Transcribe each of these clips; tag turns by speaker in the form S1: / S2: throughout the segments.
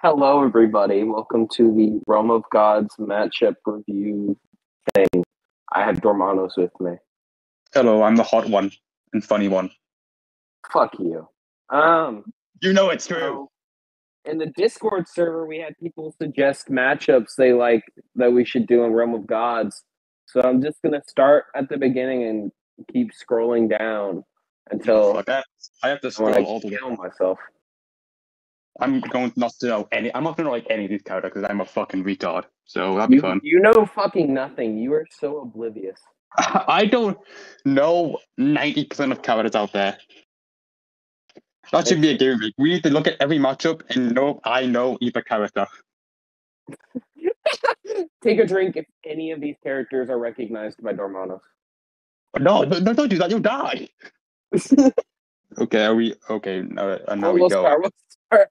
S1: Hello, everybody. Welcome to the Realm of Gods matchup review thing. I have Dormonos with me.
S2: Hello, I'm the hot one and funny one.
S1: Fuck you.
S2: You know it's true.
S1: So in the Discord server, we had people suggest matchups they like that we should do in Realm of Gods. So I'm just gonna start at the beginning and keep scrolling down until
S2: Fuck that. I have to
S1: I want
S2: scroll all
S1: to
S2: the way.
S1: kill myself.
S2: I'm going not to know any. I'm not going to like any of these characters because I'm a fucking retard. So that'll be fun.
S1: You know fucking nothing. You are so oblivious.
S2: I don't know 90% of characters out there. That should be a game week. We need to look at every matchup and know I know either character.
S1: Take a drink if any of these characters are recognized by Dormonos.
S2: No, don't do that. You'll die. Okay, are we okay? Now
S1: Well,
S2: we
S1: we'll
S2: go.
S1: start. We'll start.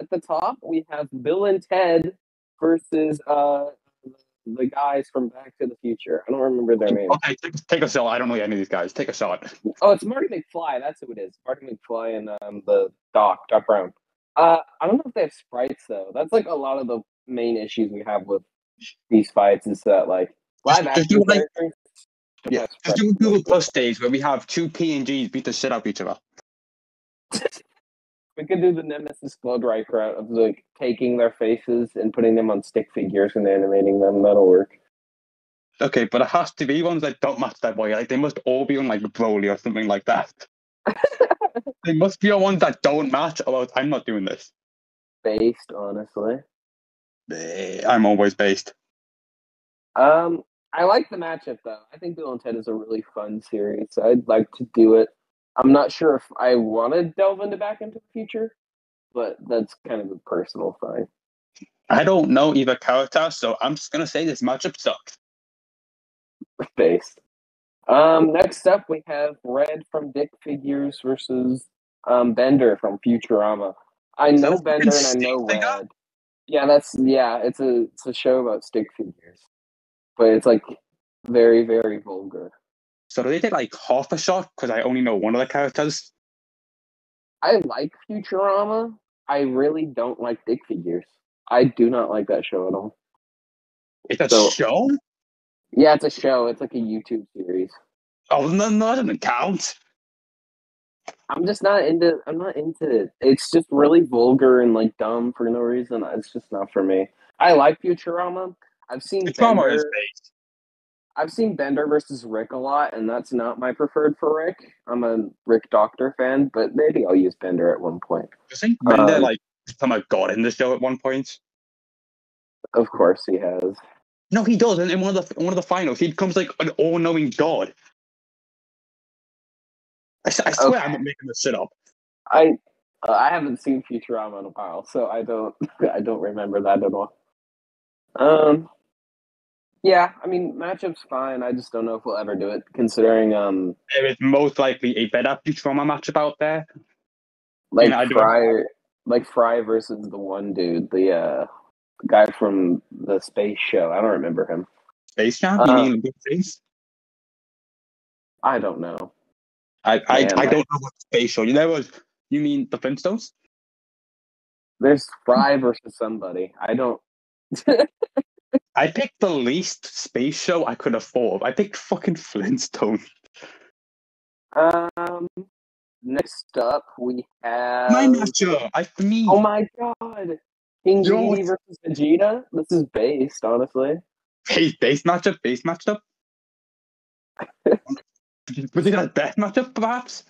S1: At the top, we have Bill and Ted versus the guys from Back to the Future. I don't remember their names.
S2: Okay, take a shot. I don't know any of these guys. Take a shot.
S1: Oh, it's Marty McFly. That's who it is. Marty McFly and the Doc Brown. I don't know if they have sprites though. That's like a lot of the main issues we have with these fights is that like live action
S2: do like-
S1: characters.
S2: Yeah, just do Google Plus days where we have two PNGs beat the shit out of each other.
S1: We could do the Nemesis Blood Reich route of like taking their faces and putting them on stick figures and animating them. That'll work.
S2: Okay, but it has to be ones that don't match that boy. Like they must all be on like Broly or something like that. They must be on ones that don't match. Although I'm not doing this.
S1: Based, honestly.
S2: I'm always based.
S1: I like the matchup though. I think Bill and Ted is a really fun series. So I'd like to do it. I'm not sure if I want to delve into Back into the Future, but that's kind of a personal thing.
S2: I don't know either character, so I'm just gonna say this matchup sucks.
S1: Based. Next up we have Red from Dick Figures versus Bender from Futurama. I know Bender and I know Red. Yeah, it's a show about stick figures. But it's like very, very vulgar.
S2: So do they take like half a shot because I only know one of the characters?
S1: I like Futurama. I really don't like Dick Figures. I do not like that show at all.
S2: It's a show?
S1: Yeah, it's a show. It's like a YouTube series.
S2: Oh no, that doesn't count.
S1: I'm not into it. It's just really vulgar and like dumb for no reason. It's just not for me. I like Futurama. I've seen
S2: Futurama is
S1: Bender.
S2: based.
S1: I've seen Bender versus Rick a lot, and that's not my preferred for Rick. I'm a Rick Doctor fan, but maybe I'll use Bender at one point.
S2: I think Bender like become a god in the show at one point.
S1: Of course he has.
S2: No, he does. In one of the finals, he becomes like an all-knowing god. I swear I'm not making this shit up.
S1: I haven't seen Futurama in a while, so I don't remember that at all. Yeah, I mean matchup's fine. I just don't know if we'll ever do it, considering
S2: there is most likely a better Futurama matchup out there.
S1: like Fry versus the one dude, the guy from the space show. I don't remember him.
S2: Space Jam? You mean Good Face?
S1: I don't know.
S2: I don't know what space show. You mean the Flintstones?
S1: There's Fry versus somebody. I don't.
S2: I picked the least space show I could afford. I picked fucking Flintstones.
S1: Next up we have
S2: my matchup.
S1: Oh my god, King Dedede versus Vegeta. This is based, honestly.
S2: Base matchup. Was it a death matchup, perhaps?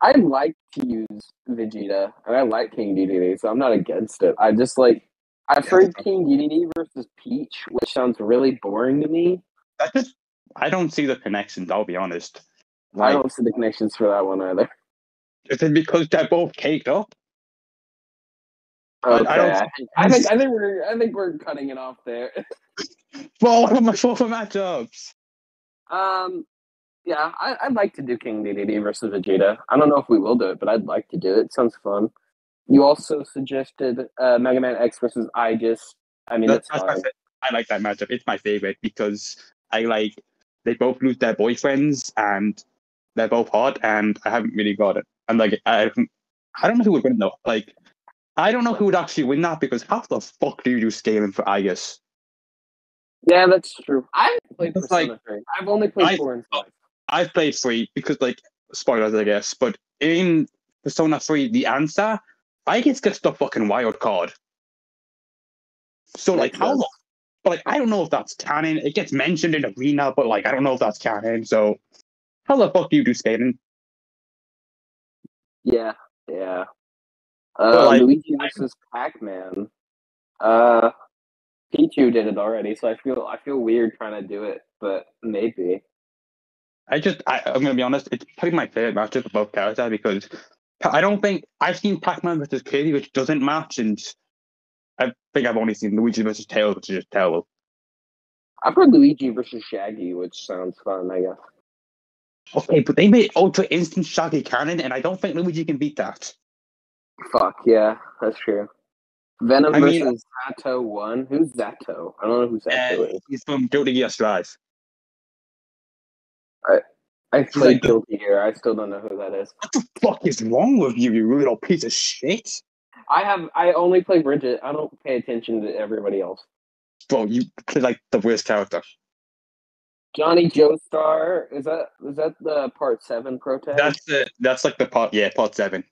S1: I'd like to use Vegeta, and I like King Dedede, so I'm not against it. I just like I've heard King Dedede versus Peach, which sounds really boring to me.
S2: I don't see the connections. I'll be honest.
S1: I don't see the connections for that one either.
S2: Is it because they're both caked up?
S1: Okay, I think we're cutting it off there.
S2: Well, what are my four matchups?
S1: Yeah, I'd like to do King Dedede versus Vegeta. I don't know if we will do it, but I'd like to do it. It sounds fun. You also suggested Mega Man X versus Aegis. I mean, that's fine.
S2: I like that matchup. It's my favorite because they both lose their boyfriends and they're both hot, and I haven't really got it. And like I don't know who would win though. Like, I don't know who would actually win that because how the fuck do you do scaling for Aegis?
S1: Yeah, that's true. I haven't played
S2: It's like
S1: Persona 3. I've only played
S2: I
S1: 4 and 5.
S2: I've played 3 because like spoilers, I guess. But in Persona 3, the answer Aegis gets the fucking wild card. So like
S1: Makes
S2: how
S1: sense.
S2: long? But like I don't know if that's canon. It gets mentioned in Arena, but like I don't know if that's canon. So how the fuck do you do scaling?
S1: Yeah, yeah.
S2: But like
S1: Luigi versus Pac-Man. Uh, Pichu did it already, so I feel weird trying to do it, but maybe.
S2: I'm gonna be honest, it's probably my favorite matchup of both characters because I don't think I've seen Pac-Man versus Kirby, which doesn't match, and I think I've only seen Luigi versus Tails, which is just terrible.
S1: I've heard Luigi versus Shaggy, which sounds fun, I guess.
S2: Okay, but they made Ultra Instant Shaggy canon, and I don't think Luigi can beat that.
S1: Fuck, yeah, that's true. Venom
S2: I mean,
S1: versus Zato 1. Who's Zato? I don't know who Zato is.
S2: he's from Guilty Gear Strive.
S1: I I
S2: He's like,
S1: played Guilty Gear. I still don't know who that is.
S2: what the fuck is wrong with you, you little piece of shit?
S1: I only play Bridget. I don't pay attention to everybody else.
S2: Bro, you play like the worst character.
S1: Johnny Joestar, is that the part 7 pro tag?
S2: That's like the part 7.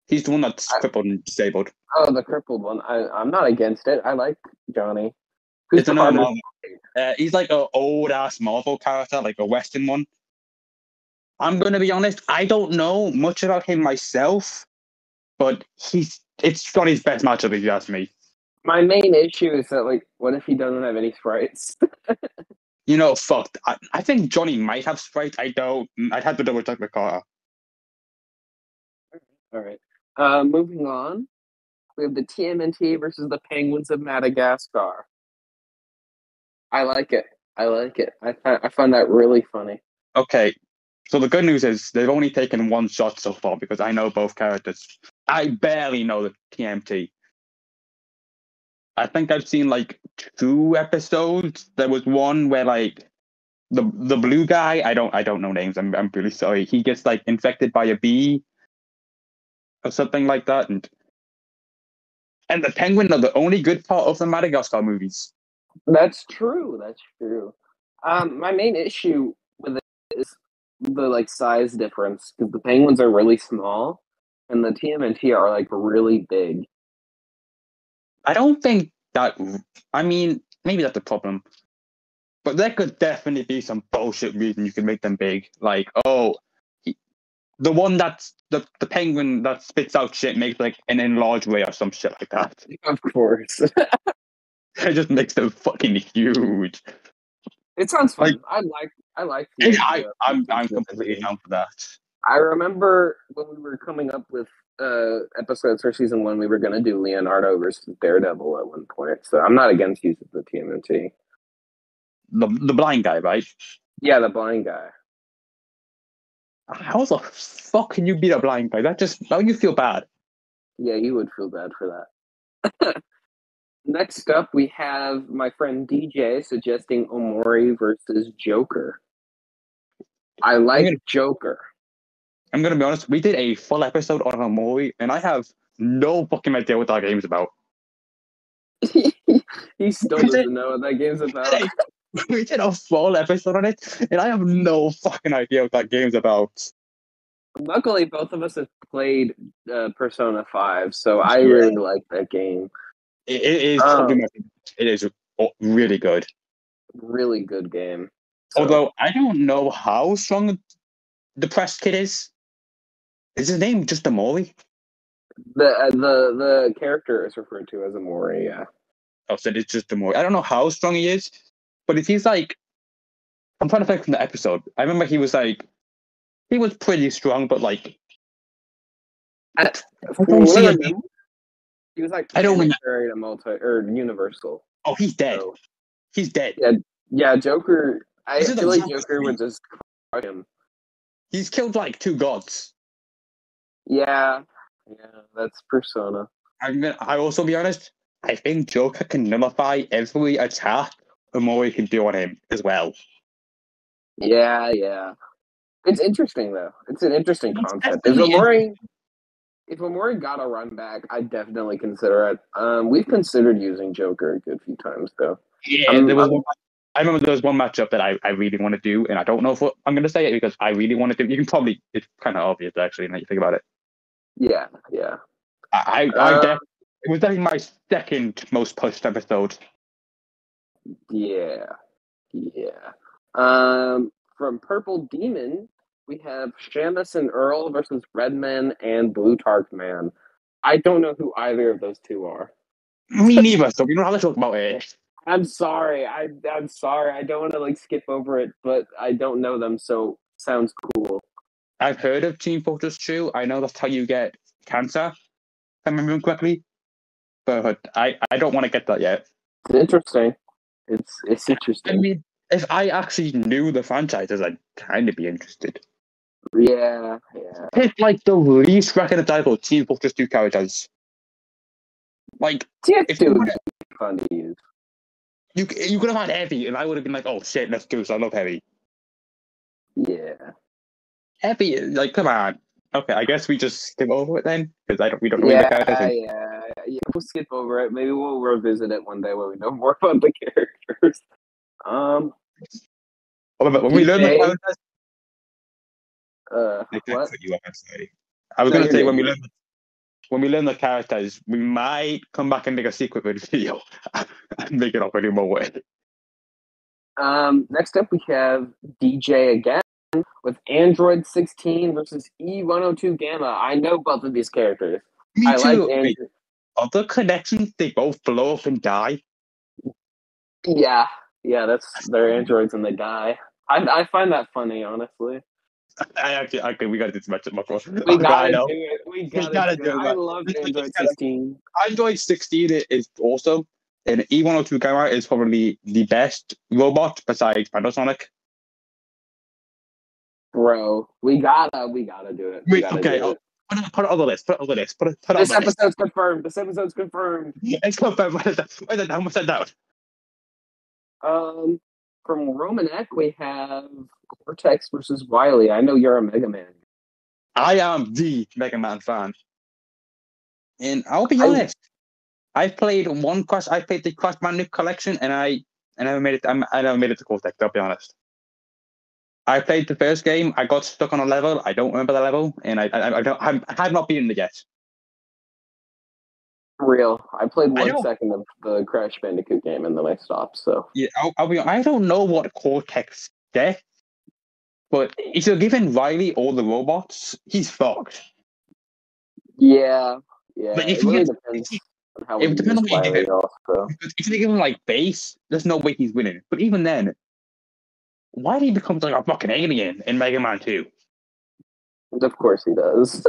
S2: He's the one that's crippled and disabled.
S1: Oh, the crippled one. I'm not against it. I like Johnny. Who's
S2: It's
S1: the
S2: another
S1: hardest?
S2: Marvel. He's like an old ass Marvel character, like a Western one. I'm gonna be honest, I don't know much about him myself, but it's Johnny's best matchup if you ask me.
S1: My main issue is that, like, what if he doesn't have any sprites?
S2: You know, fuck. I think Johnny might have sprites. I don't. I'd have to double check the car.
S1: All right. Moving on, we have the TMNT versus the Penguins of Madagascar. I like it. I like it. I find that really funny.
S2: Okay, so the good news is they've only taken one shot so far because I know both characters. I barely know the TMT. I think I've seen like 2 episodes. There was one where like the blue guy, I don't know names. I'm really sorry. He gets like infected by a bee or something like that, and the penguin are the only good part of the Madagascar movies.
S1: That's true. That's true. My main issue with it is the like size difference because the Penguins are really small and the TMNT are like really big.
S2: I don't think that. I mean, maybe that's the problem. But there could definitely be some bullshit reason you could make them big. Like, oh, the one that's the penguin that spits out shit makes like an enlarged way or some shit like that.
S1: Of course.
S2: It just makes them fucking huge.
S1: It sounds
S2: Like,
S1: fun. I like the
S2: yeah,
S1: idea of
S2: I'm
S1: making them
S2: completely
S1: big.
S2: down for that.
S1: I remember when we were coming up with episodes for season 1, we were gonna do Leonardo versus Daredevil at one point. So I'm not against using the TMNT.
S2: The blind guy, right?
S1: Yeah, the blind guy.
S2: How the fuck can you beat a blind guy? That you feel bad.
S1: Yeah, you would feel bad for that. Next up, we have my friend DJ suggesting Omori versus Joker. I
S2: I'm
S1: like
S2: gonna
S1: Joker.
S2: I'm gonna be honest. We did a full episode on Amori, and I have no fucking idea what that game's about.
S1: He still
S2: We did,
S1: doesn't know what that game's
S2: we did
S1: about.
S2: we did a full episode on it, and I have no fucking idea what that game's about.
S1: Luckily, both of us have played Persona 5, so I
S2: Yeah,
S1: really like that game.
S2: it is probably
S1: Um,
S2: my. It is really good.
S1: really good game. So
S2: Although I don't know how strong the press kid is. Is his name just Amori?
S1: the character is referred to as Omori. Yeah,
S2: I said it's just Amori. I don't know how strong he is, but if he's like, I'm trying to think from the episode. I remember he was pretty strong, but like
S1: I,
S2: I
S1: from
S2: don't
S1: what I
S2: see him.
S1: remember, he was like
S2: I don't remember.
S1: planetary to multi or Universal.
S2: Oh, he's dead.
S1: So
S2: He's dead.
S1: yeah, yeah. Joker.
S2: This
S1: I
S2: is
S1: feel
S2: the
S1: like
S2: Joker
S1: Joker
S2: thing.
S1: would just crush him.
S2: He's killed like 2 gods.
S1: Yeah, yeah. That's Persona.
S2: I also be honest. I think Joker can nullify every attack Amori can do on him as well.
S1: Yeah, yeah. It's interesting though. It's an interesting
S2: It's
S1: concept. Is
S2: definitely
S1: Omori if Amori got a run back, I'd definitely consider it. We've considered using Joker a good few times, though.
S2: Yeah, there was one. I remember there was one matchup that I really want to do, and I don't know if I'm going to say it because I really want to do. You can probably, it's kind of obvious actually, now you think about it.
S1: Yeah.
S2: It was definitely my second most pushed episode.
S1: Yeah. From Purple Demon, we have Shamus and Earl versus Redman and Blue Tark Man. I don't know who either of those two are.
S2: Me neither, so we don't have to talk about it.
S1: I'm sorry. I'm sorry. I don't want to skip over it, but I don't know them, so sounds cool.
S2: I've heard of Team Fortress 2. I know that's how you get cancer, if I remember correctly. But I don't want to get that yet.
S1: It's interesting. It's interesting.
S2: I mean, if I actually knew the franchises, I'd kind of be interested.
S1: Yeah.
S2: It's like the least recognizable Team Fortress 2 characters. Like,
S1: TF2 would be fun to use.
S2: You could have had Heavy, and I would have been like, "Oh shit, let's do this." I love Heavy.
S1: Yeah.
S2: Heavy, like, come on. Okay, I guess we just skip over it then, because we don't know the characters.
S1: Yeah. We'll skip over it. Maybe we'll revisit it one day when we know more about the characters.
S2: When we learn the characters,
S1: what?
S2: You up, I was going to say when we learn the characters, we might come back and make a secret video and make it up any more way.
S1: Next up we have DJ again with Android 16 versus E102 Gamma. I know both of these characters.
S2: Me too. Like other connections, they both blow up and die.
S1: Yeah, they're androids and they die. I find that funny, honestly.
S2: We gotta do this matchup, my friend.
S1: We gotta do it. We gotta do it. I love
S2: Android
S1: 16.
S2: Android 16 is awesome, and E102 Gamma is probably the best robot besides Panasonic.
S1: Bro, we gotta do it. We gotta do it.
S2: Put it on the list.
S1: This episode's confirmed.
S2: It's confirmed. Write it down. What's that down?
S1: From Romanek, we have Cortex versus Wily. I know you're a Mega Man.
S2: I am the Mega Man fan, and I'll be honest. I played the Crash Bandicoot collection, and I never made it. I never made it to Cortex. I'll be honest. I played the first game. I got stuck on a level. I don't remember the level, and I have not beaten it yet.
S1: Real. I played 1 second of the Crash Bandicoot game, and then I stopped. So
S2: yeah, I don't know what Cortex gets, but if you're giving Riley all the robots, he's fucked.
S1: Yeah.
S2: But
S1: it really depends on how we use Riley also.
S2: If you give him base, there's no way he's winning. But even then, Riley becomes like a fucking alien in Mega Man 2.
S1: Of course he does.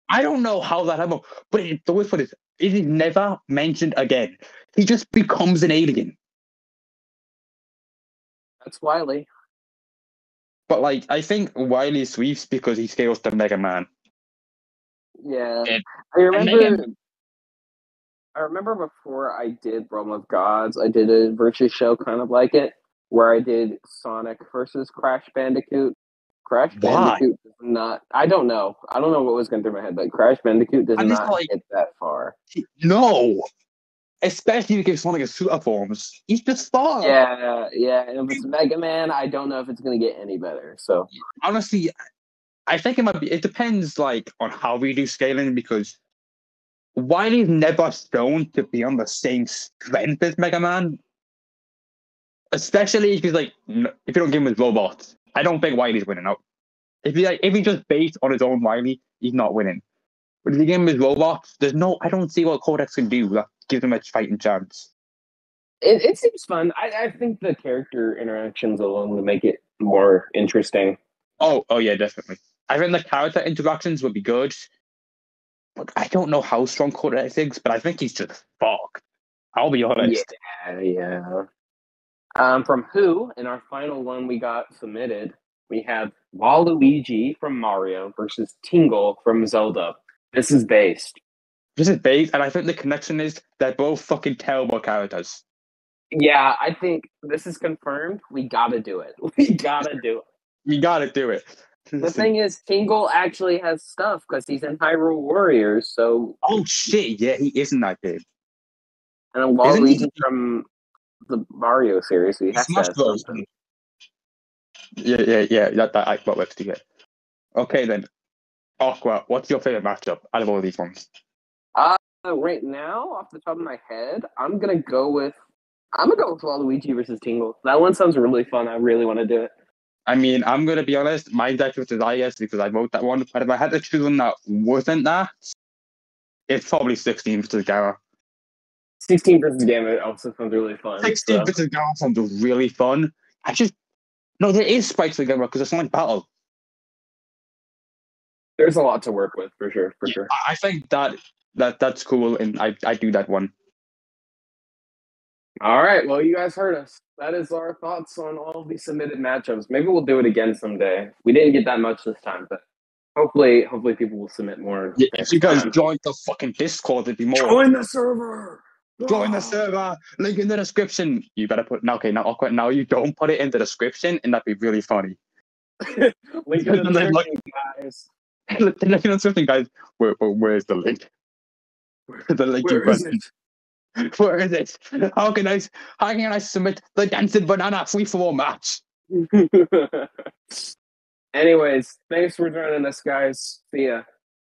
S2: I don't know how that happened, but the worst part is, it is never mentioned again. He just becomes an alien.
S1: That's Wily.
S2: But I think Wily sweeps because he scales to Mega Man.
S1: Yeah. I remember before I did Realm of Gods, I did a Virtue show kind of like it, where I did Sonic versus Crash Bandicoot. Bandicoot does not. I don't know. I don't know what was going through my head, but Crash Bandicoot does not get that far.
S2: No, especially if you give Sonic his super forms, he's just far.
S1: Yeah. And if it's Mega Man, I don't know if it's going to get any better. So
S2: honestly, I think it might be. It depends, on how we do scaling, because Wily's never shown to be on the same strength as Mega Man. Especially if he's if you don't give him his robots, I don't think Wily's winning out. If he's just based on his own Wily, he's not winning. But if you give him his robots, I don't see what Cortex can do that gives him a fighting chance.
S1: It seems fun. I think the character interactions alone will make it more interesting.
S2: Oh yeah, definitely. I think the character interactions would be good. But I don't know how strong Cortex is, but I think he's just fucked. I'll be honest.
S1: Yeah. From Who, in our final one we got submitted, we have Waluigi from Mario versus Tingle from Zelda. This is based.
S2: And I think the connection is they're both fucking terrible characters.
S1: Yeah, I think this is confirmed. We gotta do it. We gotta do it. The thing is, Tingle actually has stuff because he's in Hyrule Warriors. So,
S2: Oh shit! Yeah, he is in that game.
S1: and then
S2: Isn't he?
S1: Waluigi from the Mario series, so he
S2: He
S1: has to
S2: Smash
S1: have
S2: Bros.
S1: something.
S2: Yeah. That I got left to get. Okay then, Aqua. What's your favorite matchup out of all these ones?
S1: Right now, off the top of my head, I'm gonna go with Waluigi versus Tingle. That one sounds really fun. I really want to do it.
S2: I mean, I'm gonna be honest. My deck was IS because I wrote that one. But if I had to choose one that wasn't that, it's probably 16 versus Gara.
S1: 16 versus Gambit also sounds really fun.
S2: 16
S1: So
S2: versus Gara sounds really fun. I just no, there is spikes for Gara because it's like battle.
S1: there's a lot to work with for sure. For
S2: Yeah,
S1: sure.
S2: I think that's cool, and I do that one.
S1: All right. Well, you guys heard us. That is our thoughts on all of the submitted matchups. Maybe we'll do it again someday. We didn't get that much this time, but hopefully people will submit more
S2: Yeah, if
S1: next
S2: you guys
S1: time.
S2: join the fucking Discord, it'd be more.
S1: Join the server.
S2: Join the server. Link in the description. You better put now. Okay, now awkward. Now you don't put it in the description, and that'd be really funny.
S1: Link in the description, guys.
S2: Link in the description, guys. Where's the link? The link in
S1: Where is
S2: question.
S1: it?
S2: Where is it? How can I submit the dancing banana free for all match?
S1: Anyways, thanks for joining us, guys. See ya.